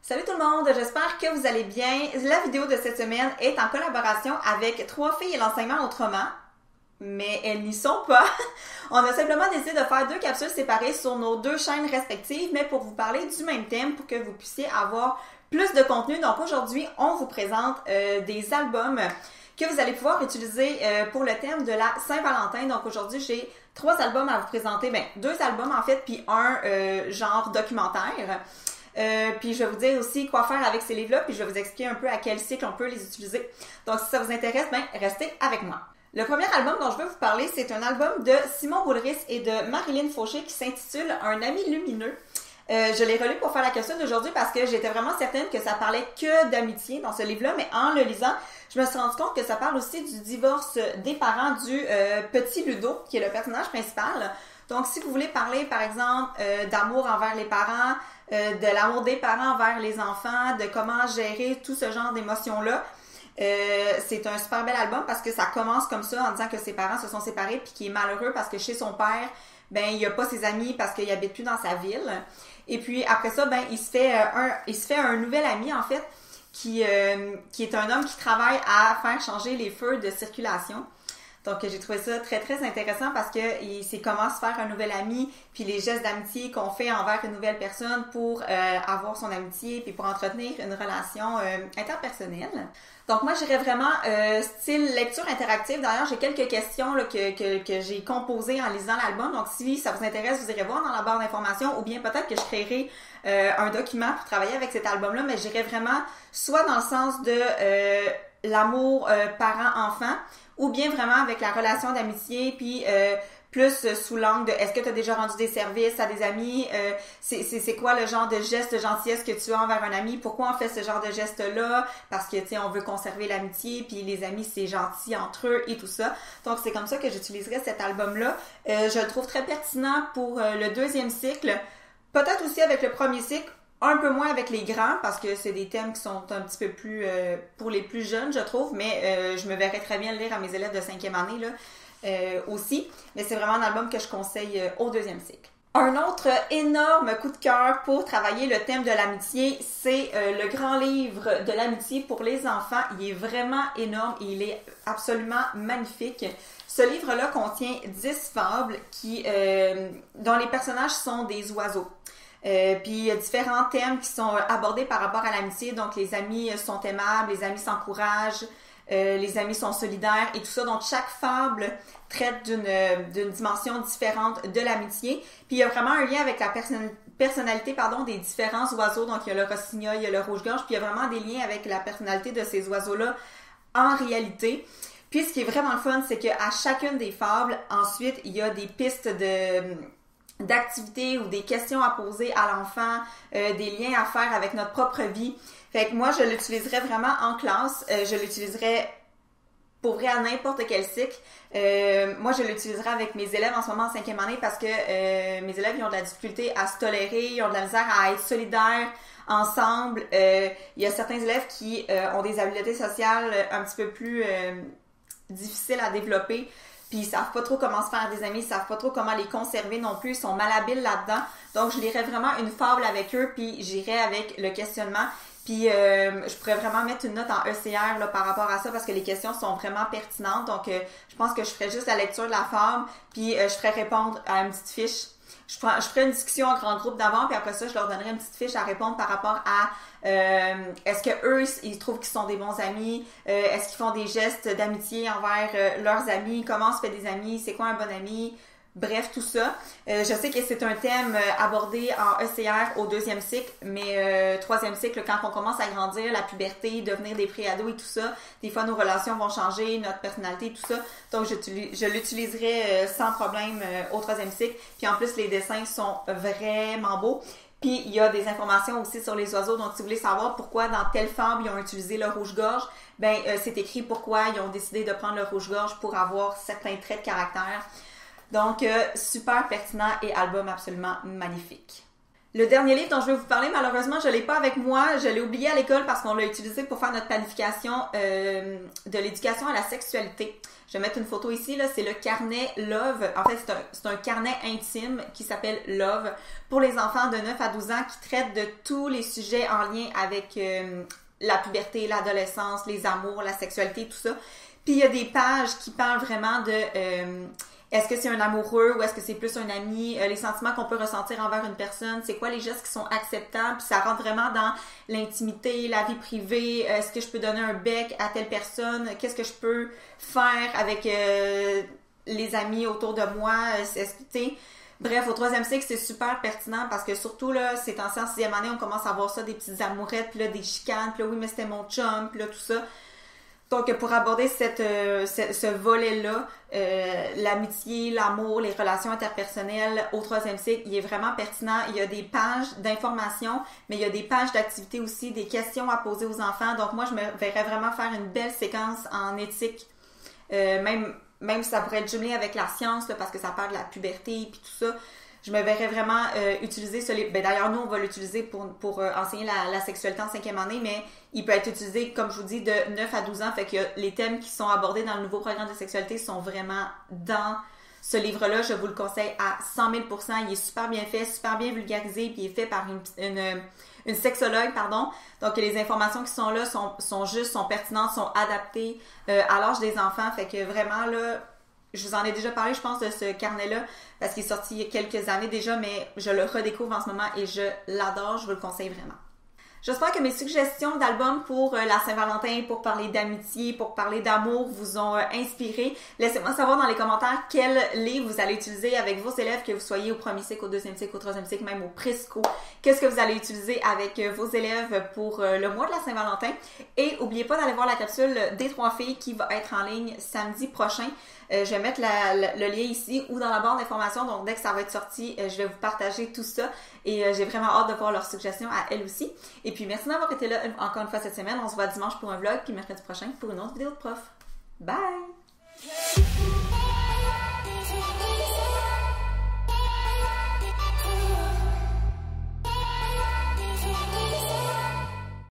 Salut tout le monde, j'espère que vous allez bien. La vidéo de cette semaine est en collaboration avec Trois filles et l'enseignement autrement, mais elles n'y sont pas. On a simplement décidé de faire deux capsules séparées sur nos deux chaînes respectives, mais pour vous parler du même thème, pour que vous puissiez avoir plus de contenu. Donc aujourd'hui, on vous présente des albums que vous allez pouvoir utiliser pour le thème de la Saint-Valentin. Donc aujourd'hui, j'ai trois albums à vous présenter, deux albums en fait, puis un genre documentaire. Puis je vais vous dire aussi quoi faire avec ces livres-là, puis je vais vous expliquer un peu à quel cycle on peut les utiliser. Donc si ça vous intéresse, restez avec moi. Le premier album dont je veux vous parler, c'est un album de Simon Boulris et de Marilyn Fauché qui s'intitule Un ami lumineux. Je l'ai relu pour faire la capsule d'aujourd'hui parce que j'étais vraiment certaine que ça parlait que d'amitié dans ce livre-là, mais en le lisant, je me suis rendu compte que ça parle aussi du divorce des parents du petit Ludo, qui est le personnage principal. Donc si vous voulez parler, par exemple, d'amour envers les parents, de l'amour des parents envers les enfants, de comment gérer tout ce genre d'émotions-là, c'est un super bel album parce que ça commence comme ça en disant que ses parents se sont séparés puis qu'il est malheureux parce que chez son père, il a pas ses amis parce qu'il habite plus dans sa ville. Et puis après ça, il se fait un nouvel ami en fait qui est un homme qui travaille à faire changer les feux de circulation. Donc, j'ai trouvé ça très, très intéressant parce que c'est comment se faire un nouvel ami, puis les gestes d'amitié qu'on fait envers une nouvelle personne pour avoir son amitié, puis pour entretenir une relation interpersonnelle. Donc, moi, j'irais vraiment style lecture interactive. D'ailleurs, j'ai quelques questions là, que j'ai composées en lisant l'album. Donc, si ça vous intéresse, vous irez voir dans la barre d'informations ou bien peut-être que je créerai un document pour travailler avec cet album-là, mais j'irais vraiment soit dans le sens de l'amour parent-enfant, ou bien vraiment avec la relation d'amitié, puis plus sous l'angle de est-ce que tu as déjà rendu des services à des amis, c'est quoi le genre de geste de gentillesse que tu as envers un ami, pourquoi on fait ce genre de geste-là, parce que tu sais, on veut conserver l'amitié, puis les amis c'est gentil entre eux et tout ça. Donc c'est comme ça que j'utiliserai cet album-là. Je le trouve très pertinent pour le deuxième cycle, peut-être aussi avec le premier cycle, un peu moins avec les grands parce que c'est des thèmes qui sont un petit peu plus pour les plus jeunes, je trouve, mais je me verrais très bien le lire à mes élèves de 5e année là, aussi. Mais c'est vraiment un album que je conseille au deuxième cycle. Un autre énorme coup de cœur pour travailler le thème de l'amitié, c'est le grand livre de l'amitié pour les enfants. Il est vraiment énorme et il est absolument magnifique. Ce livre-là contient 10 fables dont les personnages sont des oiseaux. Puis il y a différents thèmes qui sont abordés par rapport à l'amitié. Donc les amis sont aimables, les amis s'encouragent, les amis sont solidaires et tout ça. Donc chaque fable traite d'une dimension différente de l'amitié. Puis il y a vraiment un lien avec la personnalité des différents oiseaux. Donc il y a le rossignol, il y a le rouge-gorge, puis il y a vraiment des liens avec la personnalité de ces oiseaux-là en réalité. Puis ce qui est vraiment le fun, c'est qu'à chacune des fables, ensuite, il y a des pistes d'activités ou des questions à poser à l'enfant, des liens à faire avec notre propre vie. Fait que moi, je l'utiliserais vraiment en classe. Je l'utiliserais pour vrai à n'importe quel cycle. Moi, je l'utiliserai avec mes élèves en ce moment en 5e année parce que mes élèves, ils ont de la difficulté à se tolérer, ils ont de la misère à être solidaires ensemble. Il y a certains élèves qui ont des habiletés sociales un petit peu plus difficiles à développer. Puis ils savent pas trop comment se faire des amis, ils savent pas trop comment les conserver non plus, ils sont malhabiles là-dedans. Donc je lirais vraiment une fable avec eux, puis j'irais avec le questionnement. Puis je pourrais vraiment mettre une note en ECR là, par rapport à ça parce que les questions sont vraiment pertinentes. Donc je pense que je ferais juste la lecture de la fable, puis je ferais répondre à une petite fiche. Je ferais une discussion en grand groupe d'avant, puis après ça, je leur donnerais une petite fiche à répondre par rapport à est-ce que eux ils trouvent qu'ils sont des bons amis, est-ce qu'ils font des gestes d'amitié envers leurs amis, comment on se fait des amis, c'est quoi un bon ami, bref, tout ça. Je sais que c'est un thème abordé en ECR au deuxième cycle, mais troisième cycle, quand on commence à grandir, la puberté, devenir des pré-ados et tout ça, des fois nos relations vont changer, notre personnalité, tout ça. Donc je l'utiliserai sans problème au troisième cycle. Puis en plus, les dessins sont vraiment beaux. Puis il y a des informations aussi sur les oiseaux, donc si vous voulez savoir pourquoi dans telle fable ils ont utilisé le rouge-gorge, c'est écrit pourquoi ils ont décidé de prendre le rouge-gorge pour avoir certains traits de caractère. Donc super pertinent et album absolument magnifique. Le dernier livre dont je vais vous parler, malheureusement, je l'ai pas avec moi. Je l'ai oublié à l'école parce qu'on l'a utilisé pour faire notre planification de l'éducation à la sexualité. Je vais mettre une photo ici, là, c'est le carnet Love. En fait, c'est un carnet intime qui s'appelle Love pour les enfants de 9 à 12 ans qui traite de tous les sujets en lien avec la puberté, l'adolescence, les amours, la sexualité, tout ça. Puis il y a des pages qui parlent vraiment de est-ce que c'est un amoureux ou est-ce que c'est plus un ami, les sentiments qu'on peut ressentir envers une personne, c'est quoi les gestes qui sont acceptables, puis ça rentre vraiment dans l'intimité, la vie privée, est-ce que je peux donner un bec à telle personne, qu'est-ce que je peux faire avec les amis autour de moi, est-ce que, tu sais, bref, au 3e cycle, c'est super pertinent parce que surtout, là, c'est en 6e année, on commence à voir ça, des petites amourettes, puis là, des chicanes, puis là, oui, mais c'était mon chum, puis là, tout ça. Donc, pour aborder ce volet-là, l'amitié, l'amour, les relations interpersonnelles au 3e cycle, il est vraiment pertinent. Il y a des pages d'informations, mais il y a des pages d'activités aussi, des questions à poser aux enfants. Donc, moi, je me verrais vraiment faire une belle séquence en éthique, même si ça pourrait être jumelé avec la science, là, parce que ça parle de la puberté puis tout ça. Je me verrais vraiment utiliser ce livre. Ben, d'ailleurs, nous, on va l'utiliser pour enseigner la sexualité en 5e année, mais il peut être utilisé, comme je vous dis, de 9 à 12 ans. Fait que les thèmes qui sont abordés dans le nouveau programme de sexualité sont vraiment dans ce livre-là. Je vous le conseille à 100 000 %. Il est super bien fait, super bien vulgarisé, puis il est fait par une sexologue, pardon. Donc, les informations qui sont là sont justes, sont pertinentes, sont adaptées à l'âge des enfants. Fait que vraiment, là, je vous en ai déjà parlé, je pense, de ce carnet-là, parce qu'il est sorti il y a quelques années déjà, mais je le redécouvre en ce moment et je l'adore, je vous le conseille vraiment. J'espère que mes suggestions d'albums pour la Saint-Valentin, pour parler d'amitié, pour parler d'amour vous ont inspiré. Laissez-moi savoir dans les commentaires quel livre vous allez utiliser avec vos élèves, que vous soyez au 1er cycle, au 2e cycle, au 3e cycle, même au présco. Qu'est-ce que vous allez utiliser avec vos élèves pour le mois de la Saint-Valentin. Et n'oubliez pas d'aller voir la capsule des 3 filles qui va être en ligne samedi prochain. Je vais mettre le lien ici ou dans la barre d'informations. Donc, dès que ça va être sorti, je vais vous partager tout ça. Et j'ai vraiment hâte de voir leurs suggestions à elles aussi. Et puis, merci d'avoir été là encore une fois cette semaine. On se voit dimanche pour un vlog, puis mercredi prochain pour une autre vidéo de prof. Bye!